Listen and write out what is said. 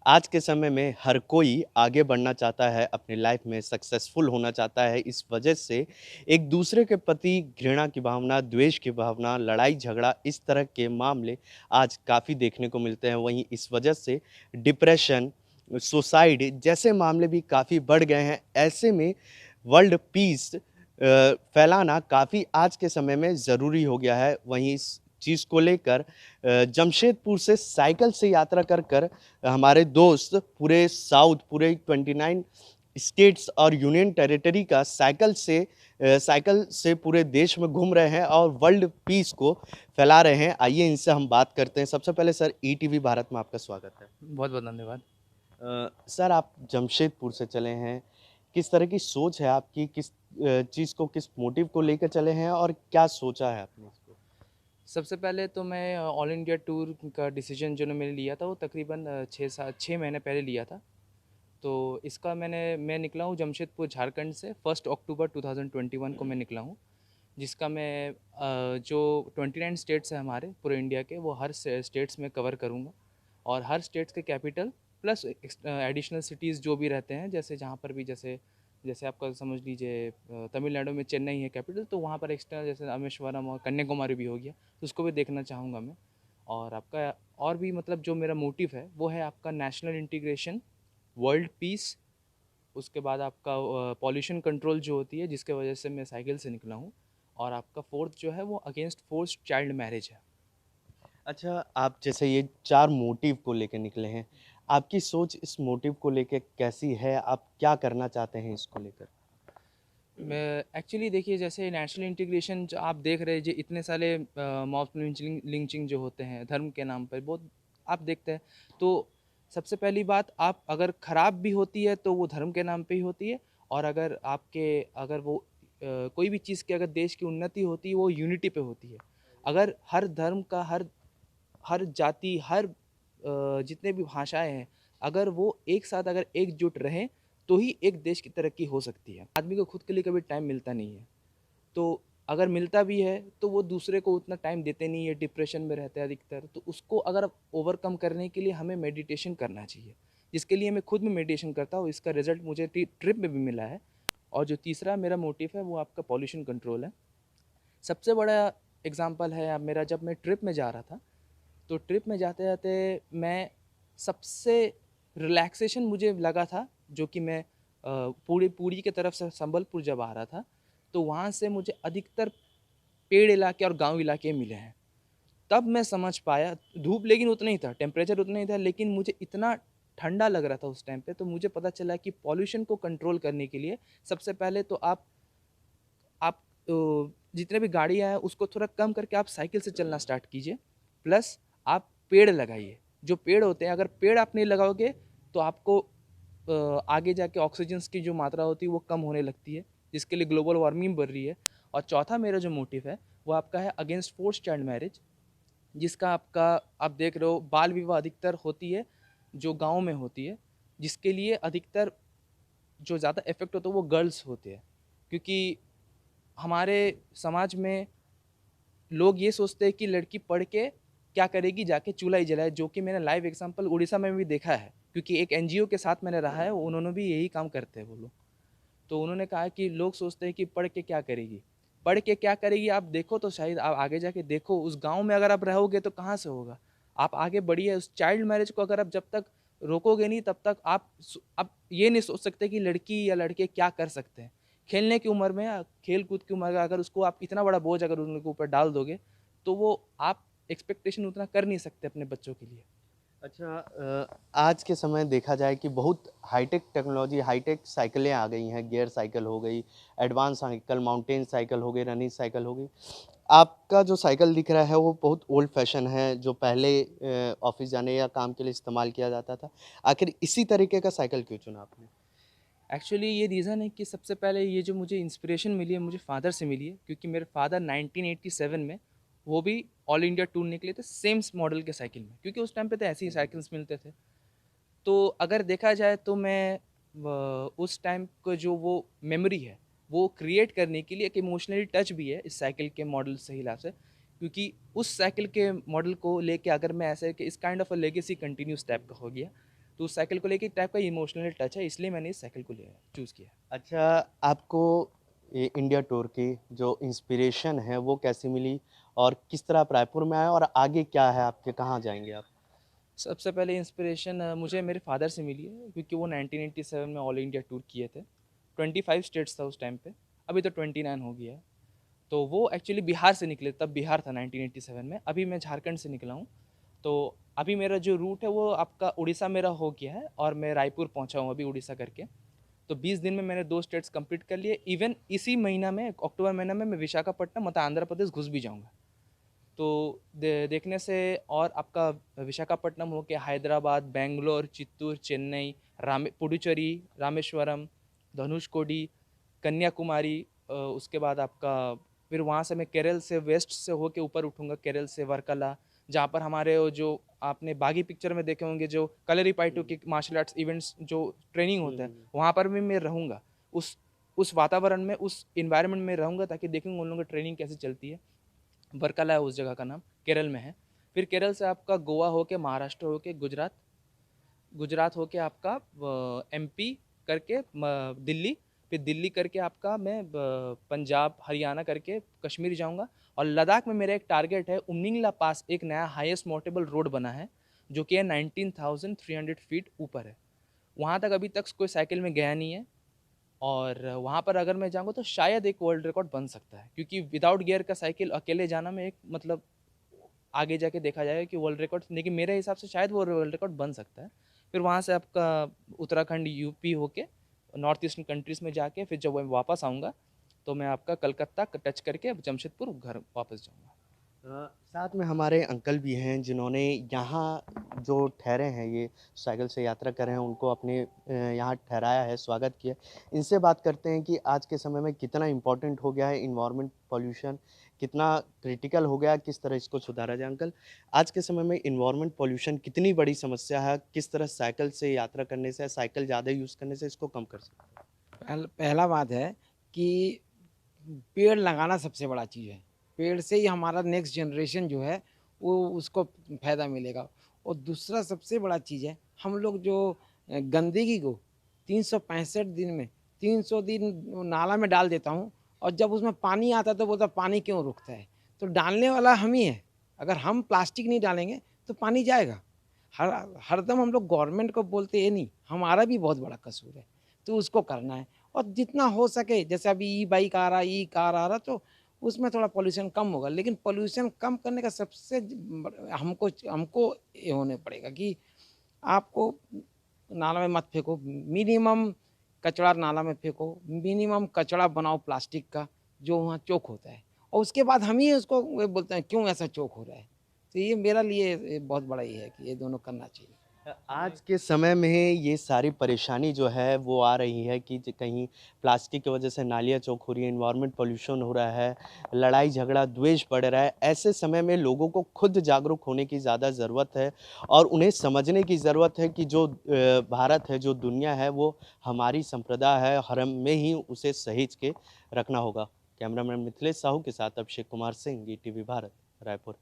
आज के समय में हर कोई आगे बढ़ना चाहता है, अपनी लाइफ में सक्सेसफुल होना चाहता है। इस वजह से एक दूसरे के प्रति घृणा की भावना, द्वेष की भावना, लड़ाई-झगड़ा इस तरह के मामले आज काफ़ी देखने को मिलते हैं। वहीं इस वजह से डिप्रेशन, सुसाइड जैसे मामले भी काफ़ी बढ़ गए हैं। ऐसे में वर्ल्ड पीस फैलाना काफ़ी आज के समय में ज़रूरी हो गया है। वहीं इस चीज़ को लेकर जमशेदपुर से साइकिल से यात्रा कर कर हमारे दोस्त पूरे साउथ पूरे 29 स्टेट्स और यूनियन टेरिटरी का साइकिल से पूरे देश में घूम रहे हैं और वर्ल्ड पीस को फैला रहे हैं। आइए इनसे हम बात करते हैं। सबसे पहले सर ईटीवी भारत में आपका स्वागत है। बहुत-बहुत धन्यवाद। सर आप जमशेदपुर से चले हैं। किस तरह की सोच है आपकी? किस चीज़ को किस मोटिव को लेकर चले हैं और क्या सोचा है आपने इसको? सबसे पहले तो मैं ऑल इंडिया टूर का डिसीज़न जो मैंने लिया था वो तकरीबन 6 महीने पहले लिया था। तो इसका मैं निकला हूँ जमशेदपुर झारखंड से 1 अक्टूबर 2021 को मैं निकला हूँ। जिसका मैं जो 29 स्टेट्स हैं हमारे पूरे इंडिया के वो हर स्टेट्स में कवर करूँगा और हर स्टेट्स के कैपिटल प्लस एडिशनल सिटीज़ जो भी रहते हैं जैसे जहाँ पर भी जैसे जैसे आपका समझ लीजिए तमिलनाडु में चेन्नई है कैपिटल तो वहाँ पर एक्स्ट्रा जैसे रामेश्वरम और कन्याकुमारी भी हो गया तो उसको भी देखना चाहूँगा मैं। और आपका और भी मतलब जो मेरा मोटिव है वो है आपका नेशनल इंटीग्रेशन, वर्ल्ड पीस, उसके बाद आपका पॉल्यूशन कंट्रोल जो होती है जिसके वजह से मैं साइकिल से निकला हूँ और आपका फोर्थ जो है वो अगेंस्ट फोर्स्ड चाइल्ड मैरिज है। अच्छा, आप जैसे ये 4 मोटिव को लेके निकले हैं, आपकी सोच इस मोटिव को लेके कैसी है? आप क्या करना चाहते हैं इसको लेकर? मैं एक्चुअली देखिए जैसे नेशनल इंटीग्रेशन जो आप देख रहे हैं जो इतने सारे मॉब लिंचिंग लिंचिंग जो होते हैं धर्म के नाम पर बहुत आप देखते हैं। तो सबसे पहली बात आप अगर ख़राब भी होती है तो वो धर्म के नाम पे ही होती है और अगर वो कोई भी चीज़ की अगर देश की उन्नति होती है वो यूनिटी पे होती है। अगर हर धर्म का हर हर जाति हर जितने भी भाषाएँ हैं, अगर वो एक साथ अगर एकजुट रहें, तो ही एक देश की तरक्की हो सकती है। आदमी को खुद के लिए कभी टाइम मिलता नहीं है। तो अगर मिलता भी है, तो वो दूसरे को उतना टाइम देते नहीं है, डिप्रेशन में रहता है अधिकतर। तो उसको अगर ओवरकम करने के लिए हमें मेडिटेशन करना चाहिए, जिसके लिए मैं खुद भी मेडिटेशन करता हूँ। इसका रिज़ल्ट मुझे ट्रिप में भी मिला है। और जो तीसरा मेरा मोटिव है, वो आपका पॉल्यूशन कंट्रोल है। सबसे बड़ा एग्ज़ाम्पल है अब मेरा जब मैं ट्रिप में जा रहा था तो ट्रिप में जाते-जाते मैं सबसे रिलैक्सेशन मुझे लगा था जो कि मैं पूरी पुरी की तरफ से संबलपुर जब आ रहा था, तो वहाँ से मुझे अधिकतर पेड़ इलाके और गाँव इलाके मिले हैं। तब मैं समझ पाया धूप लेकिन उतना ही था, टेम्परेचर उतना ही था लेकिन मुझे इतना ठंडा लग रहा था उस टाइम पे, तो मुझे पता चला कि पॉल्यूशन को कंट्रोल करने के लिए सबसे पहले तो आप जितने भी गाड़ियाँ हैं उसको थोड़ा कम करके आप साइकिल से चलना स्टार्ट कीजिए। प्लस आप पेड़ लगाइए। जो पेड़ होते हैं अगर पेड़ आप नहीं लगाओगे तो आपको आगे जाके ऑक्सीजन्स की जो मात्रा होती है वो कम होने लगती है, जिसके लिए ग्लोबल वार्मिंग बढ़ रही है। और चौथा मेरा जो मोटिव है वो आपका है अगेंस्ट फोर्स्ड चाइल्ड मैरिज, जिसका आपका आप देख रहे हो बाल विवाह अधिकतर होती है, जो गाँव में होती है, जिसके लिए अधिकतर जो ज़्यादा इफ़ेक्ट होता है वो गर्ल्स होते हैं। क्योंकि हमारे समाज में लोग ये सोचते हैं कि लड़की पढ़ के क्या करेगी जाके चूल्हा ही जलाए, जो कि मैंने लाइव एग्जांपल उड़ीसा में भी देखा है क्योंकि एक एनजीओ के साथ मैंने रहा है, उन्होंने भी यही काम करते हैं वो लोग। तो उन्होंने कहा कि लोग सोचते हैं कि पढ़ के क्या करेगी, पढ़ के क्या करेगी आप देखो तो शायद आप आगे जाके देखो उस गांव में अगर आप रहोगे तो कहाँ से होगा। आप आगे बढ़िए उस चाइल्ड मैरिज को अगर आप जब तक रोकोगे नहीं तब तक आप ये नहीं सोच सकते कि लड़की या लड़के क्या कर सकते हैं। खेलने की उम्र में या खेल कूद की उम्र में अगर उसको आप इतना बड़ा बोझ अगर उनके ऊपर डाल दोगे तो वो आप एक्सपेक्टेशन उतना कर नहीं सकते अपने बच्चों के लिए। अच्छा आज के समय देखा जाए कि बहुत हाईटेक टेक्नोलॉजी, हाईटेक साइकिलें आ गई हैं, गियर साइकिल हो गई, एडवांस साइकिल, माउंटेन साइकिल हो गई, रनिंग साइकिल हो गई। आपका जो साइकिल दिख रहा है वो बहुत ओल्ड फैशन है, जो पहले ऑफ़िस जाने या काम के लिए इस्तेमाल किया जाता था। आखिर इसी तरीके का साइकिल क्यों चुना आपने? एक्चुअली ये रीज़न है कि सबसे पहले ये जो मुझे इंस्पिरेशन मिली है मुझे फ़ादर से मिली है क्योंकि मेरे फ़ादर 1987 में वो भी ऑल इंडिया टूर निकले थे सेम मॉडल के साइकिल में, क्योंकि उस टाइम पे तो ऐसे ही साइकिल्स मिलते थे। तो अगर देखा जाए तो मैं उस टाइम का जो वो मेमोरी है वो क्रिएट करने के लिए एक इमोशनली टच भी है इस साइकिल के मॉडल से हिसाब से, क्योंकि उस साइकिल के मॉडल को लेके अगर मैं ऐसे कि इस kind of a legacy continue step का हो गया। तो उस साइकिल को लेके एक टाइप का इमोशनल टच है, इसलिए मैंने इस साइकिल को लिया चूज़ किया। अच्छा, आपको ये इंडिया टूर की जो इंस्पिरेशन है वो कैसे मिली और किस तरह आप रायपुर में आए और आगे क्या है आपके, कहाँ जाएँगे आप? सबसे पहले इंस्पिरेशन मुझे मेरे फ़ादर से मिली है, क्योंकि वो 1987 में ऑल इंडिया टूर किए थे। 25 स्टेट्स था उस टाइम पे, अभी तो 29 हो गया है। तो वो एक्चुअली बिहार से निकले, तब बिहार था 1987 में, अभी मैं झारखंड से निकला हूँ। तो अभी मेरा जो रूट है वो आपका उड़ीसा मेरा हो गया है और मैं रायपुर पहुँचा हूँ अभी उड़ीसा करके। तो 20 दिन में मैंने 2 स्टेट्स कंप्लीट कर लिए। इवन इसी महीना में, अक्टूबर महीना में, मैं विशाखापट्टनम मतलब आंध्र प्रदेश घुस भी जाऊँगा। तो देखने से, और आपका विशाखापट्टनम हो के हैदराबाद, बैंगलोर, चित्तूर, चेन्नई, पुडुचेरी, रामेश्वरम, धनुषकोडी, कन्याकुमारी, उसके बाद आपका फिर वहाँ से मैं केरल से वेस्ट से होके ऊपर उठूँगा, केरल से वर्कला, जहाँ पर हमारे वो जो आपने बागी पिक्चर में देखे होंगे जो कलरीपायटू हुँ। के मार्शल आर्ट्स इवेंट्स जो ट्रेनिंग हुँ, होता है, हुँ। वहाँ पर भी मैं रहूँगा। उस वातावरण में, उस एनवायरनमेंट में रहूँगा, ताकि देखूँगा उन लोगों की ट्रेनिंग कैसे चलती है। वर्कला है उस जगह का नाम, केरल में है। फिर केरल से आपका गोवा होके, महाराष्ट्र होके, गुजरात, गुजरात होके आपका एमपी करके दिल्ली, फिर दिल्ली करके आपका मैं पंजाब, हरियाणा करके कश्मीर जाऊँगा। और लद्दाख में मेरा एक टारगेट है, उम्निंगला पास एक नया हाईएस्ट मोटेबल रोड बना है, जो कि है 19,300 फीट ऊपर है। वहाँ तक अभी तक कोई साइकिल में गया नहीं है, और वहाँ पर अगर मैं जाऊँगा तो शायद एक वर्ल्ड रिकॉर्ड बन सकता है, क्योंकि विदाउट गियर का साइकिल अकेले जाना में एक मतलब आगे जाके देखा जाएगा कि वर्ल्ड रिकॉर्ड, लेकिन मेरे हिसाब से शायद वो वर्ल्ड रिकॉर्ड बन सकता है। फिर वहाँ से आपका उत्तराखंड, यूपी होके नॉर्थ ईस्टर्न कंट्रीज़ में जाके, फिर जब मैं वापस आऊँगा तो मैं आपका कलकत्ता टच करके जमशेदपुर घर वापस जाऊँगा। साथ में हमारे अंकल भी हैं जिन्होंने यहाँ जो ठहरे हैं, ये साइकिल से यात्रा कर रहे हैं, उनको अपने यहाँ ठहराया है, स्वागत किया। इनसे बात करते हैं कि आज के समय में कितना इम्पोर्टेंट हो गया है एनवायरनमेंट पॉल्यूशन, कितना क्रिटिकल हो गया है, किस तरह इसको सुधारा जाए। अंकल, आज के समय में एनवायरनमेंट पॉल्यूशन कितनी बड़ी समस्या है, किस तरह साइकिल से यात्रा करने से, साइकिल ज़्यादा यूज़ करने से इसको कम कर सकते हैं? पहला बात है कि पेड़ लगाना सबसे बड़ा चीज़ है। पेड़ से ही हमारा नेक्स्ट जनरेशन जो है वो उसको फ़ायदा मिलेगा। और दूसरा सबसे बड़ा चीज़ है, हम लोग जो गंदगी को 365 दिन में 300 दिन वो नाला में डाल देता हूँ, और जब उसमें पानी आता है तो बोलता है पानी क्यों रुकता है? तो डालने वाला हम ही है। अगर हम प्लास्टिक नहीं डालेंगे तो पानी जाएगा। हर हरदम हम लोग गवर्नमेंट को बोलते ये नहीं, हमारा भी बहुत बड़ा कसूर है। तो उसको करना है, और जितना हो सके, जैसे अभी ई बाइक आ रहा है, ई कार आ रहा है, तो उसमें थोड़ा पॉल्यूशन कम होगा। लेकिन पॉल्यूशन कम करने का सबसे हमको हमको ये होने पड़ेगा कि आपको नाला में मत फेंको, मिनिमम कचरा नाला में फेंको, मिनिमम कचरा बनाओ प्लास्टिक का, जो वहाँ चौक होता है, और उसके बाद हम ही उसको वो बोलते हैं क्यों ऐसा चौक हो रहा है। तो ये मेरा लिए ये बहुत बड़ा ये है कि ये दोनों करना चाहिए। आज के समय में ये सारी परेशानी जो है वो आ रही है कि कहीं प्लास्टिक की वजह से नालियाँ चौक हो रही है, एनवायरनमेंट पॉल्यूशन हो रहा है, लड़ाई झगड़ा, द्वेष बढ़ रहा है। ऐसे समय में लोगों को खुद जागरूक होने की ज़्यादा ज़रूरत है और उन्हें समझने की ज़रूरत है कि जो भारत है, जो दुनिया है, वो हमारी संप्रदा है और हमें ही उसे सहेज के रखना होगा। कैमरामैन मिथिलेश साहू के साथ अभिषेक कुमार सिंह, ईटीवी भारत, रायपुर।